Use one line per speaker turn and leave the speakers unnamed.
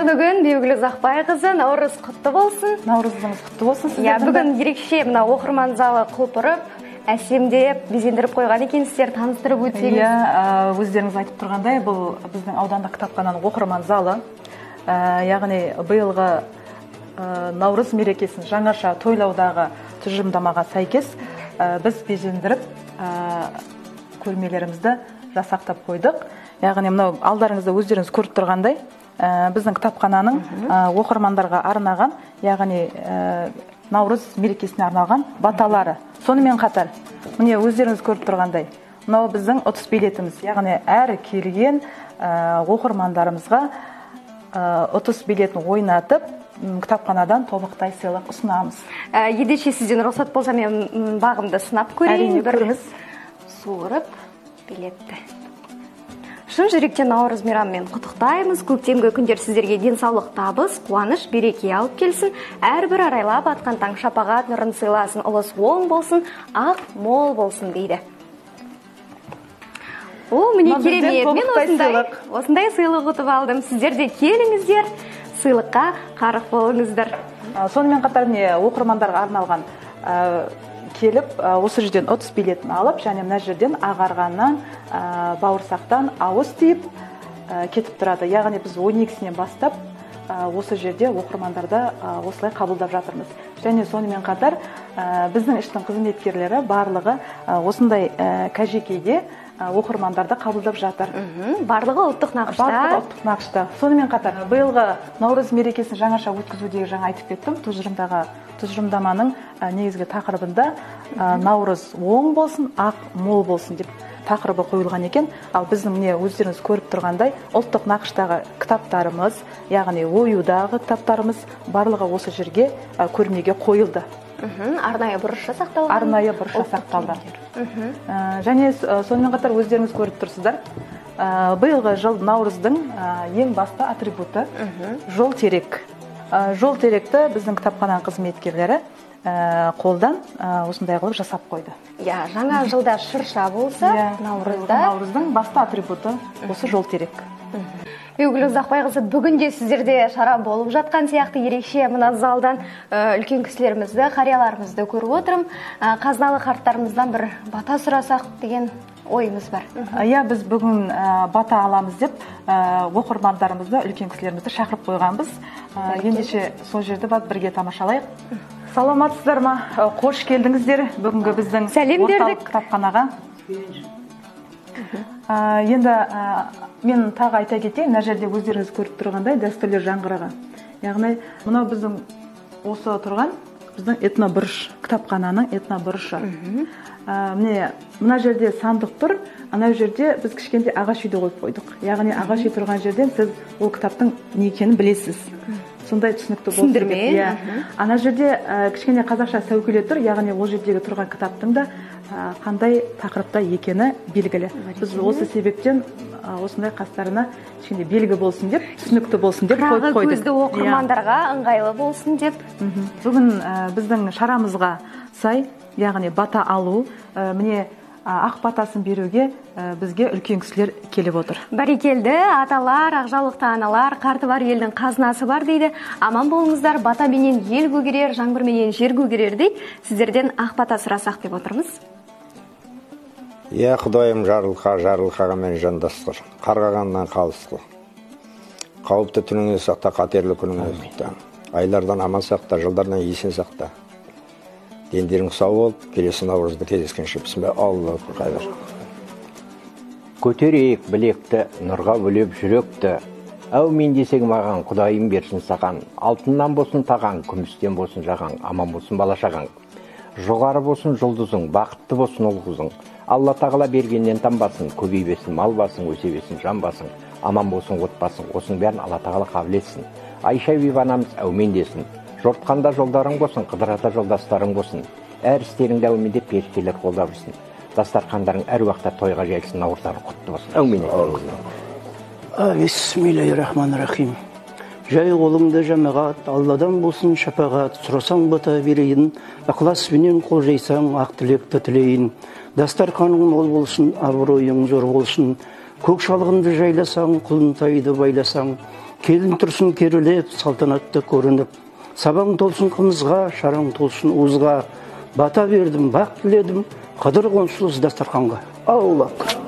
Қайырлы күн, Бибігүл Ұзақбайқызы, Наурыз құтты болсын.
Наурызыңыз құтты болсын сіздердің.
Бүгін ерекше мына оқырман залы құлпырып, әсемдеп, безендіріп қойған екенсіздер, таныстырып өтсеңіз.
Өздеріңіз айтып тұрғандай, бұл біздің аудандық кітапхананың оқырман залы. Яғни биылғы Наурыз мерекесін жаңаша тойлаудағы тұжырымдамаға сәйкес біз безендіріп көрмелерімізді жасақтап қойдық. Яғни мынау алдарыңызда өздеріңіз көріп тұрғандай, біздің кітапхананың оқырмандарға арнаған, яғни Наурыз мерекесіне арналған баталары. Сонымен қатар, міне өздеріңіз көріп тұрғандай, мынау біздің ұтыс билетіміз. Яғни әр келген оқырмандарымызға ұтыс билетін ойнатып, кітапханадан тобықтай сыйлық ұсынамыз.
Едеше сізден рұқсат болса, мен бағымды сынап көрейін.
Көріңіз.
Суырып билетті. Шын жүректен Наурыз мейрамымен құттықтаймыз. Көктемгі күндер сіздерге денсаулық, табыс, қуаныш, береке алып келсін. Әрбір арайлап атқан таң шапағат нұрын сыйласын, ұлыс оң болсын, ақ мол болсын дейді. Міне керемет, мен осындай сыйлық ұтып алдым. Сіздер де келіңіздер, сыйлыққа қарық болыңыздар.
Сонымен қатар оқырмандарға арналған келіп, осы жерден ұтыс билетін алып, және мына жерден ағарғаннан, бауырсақтан ауыз тиіп кетіп тұрады. Яғни біз 12-сінен бастап осы жерде оқырмандарды осылай қабылдап жатырмыз. Және сонымен қатар біздің іштің қызметкерлері барлығы осындай кәжекейде оқырмандарды қабылдап жатыр.
Барлығы ұлттық нақышта.
Сонымен қатар биылғы Наурыз мерекесін жаңаша өткізудегі жаңа айтып кеттім. Тұжырымдаманың негізгі тақырыбында Наурыз оң болсын, ақ мол болсын деп тақырыбы қойылған екен. Ал біздің міне өздеріңіз көріп тұрғандай ұлттық нақыштағы кітаптарымыз, яғни оюдағы кітаптарымыз барлығы осы жерге көрмеге қойылды.
Арнайы бұрыш жасақталған.
Арнайы бұрыш жасақталды. Және сонымен қатар өздеріңіз көріп тұрсыздар. Биылғы жыл Наурыздың ең басты атрибуты жол терек. Жол теректі біздің кітапхананың қызметкерлері қолдан осындай қылып жасап қойды.
Жаңа жылда шырша болса,
Наурыздың басты атрибуты осы жол терек.
Бибігүл Ұзақбайқызы, бүгінде сіздерде шара болып жатқан сияқты ерекше мына залдан үлкен кісілерімізді, қарияларымызды көріп отырым. Қазыналы қарттарымыздан бір бата сұрасақ деген ойымыз бар.
Біз бүгін бата аламыз деп оқырмандарымызды, үлкен кісілерімізді шақырып қойғанбыз. Ендеше сол жерді бірге тамашалайық. Саламатсыздар ма? Қош келдіңіздер бүгінгі біздің орталық кітапханаға. Енді мен тағы айта кетейін, мына жерде өздеріңіз көріп тұрғандай дәстүрлер жаңғырығы. Яғни мынау біздің осы тұрған біздің этнобұрыш, кітапхананың этнобұрышы. Мына жерде сандық тұр, ана жерде біз кішкентай ағаш үйді қойып қойдық. Яғни ағаш үй тұрған жерден сіз ол кітаптың не екенін білесіз. Сондай түсінікті болсын деп. Ана жерде кішкене қазақша сәукеле тұр, яғни ол жердегі тұрған кітаптың да қандай тақырыпта екені белгілі. Біз осы себептен осындай қастарына кішкене белгі болсын деп, түсінікті болсын деп қойып қойдық.
Қырағы көзді оқырмандарға ыңғайлы болсын деп.
Бүгін біздің шарамызға сай, яғни бата алу, міне ақ батасын беруге бізге үлкен кісілер келіп отыр.
Бәрекелді, аталар, ақжаулықты аналар, қарты бар елдің қазынасы бар дейді. Аман болыңыздар, батаменен ел көгерер, жаңбырменен жер көгерер дейді. Сіздерден ақ бата сұрасақ деп отырмыз.
Құдайым жарылқаға мен жандастыр, қарғағаннан қалыс қыл. Қауіпті түніңе сақта, қатерлі күніңе сақта. Айлардан аман сақта, жылдардан есен сақта. Дендерің сау болып, келесі Наурызды кездескенше бісміллә, Аллах қайдар.
Көтерейік білекті, нұрға бөлеп жүректі. Әумин десең маған, Құдайым берсін саған. Алтыннан болсын таған, күмістен болсын жаған, аман болсын балашаған. Жоғары болсын жұлдызың, бақытты болсын ол қызың. Алла тағала бергеннен танбасын, көбейбесін, мал басың, өсебесін, жан басың, аман болсын отбасың, осының бәрін Алла тағала қабыл етсін. Айша бибанамыз әумин десін. Жортқанда жолдарың болсын, қыдырата жолдастарың болсын. Әр істеріңді әумин деп періштелер қолдап жүрсін. Дастархандарың әр уақытта тойға жайылсын, наурыздарың құтты болсын. Әумин.
Бисмиллахир-рахманир-рахим. Жай қолыңды жамағат, Алладан болсын шапағат, сұрасаң бата берейін, ықыласпенен қол жайсаң, ақ тілекті тілейін. Дастарханың мол болсын, абыройың зор болсын. Көк шалғынды жайласаң, құлынтайды байласаң, келін тұрсын керілеп салтанатты көрініп, сабаң толсын қымызға, шараң толсын уызға, бата бердім, бақ тіледім, қадыр қонсыз дастарханға. Аллах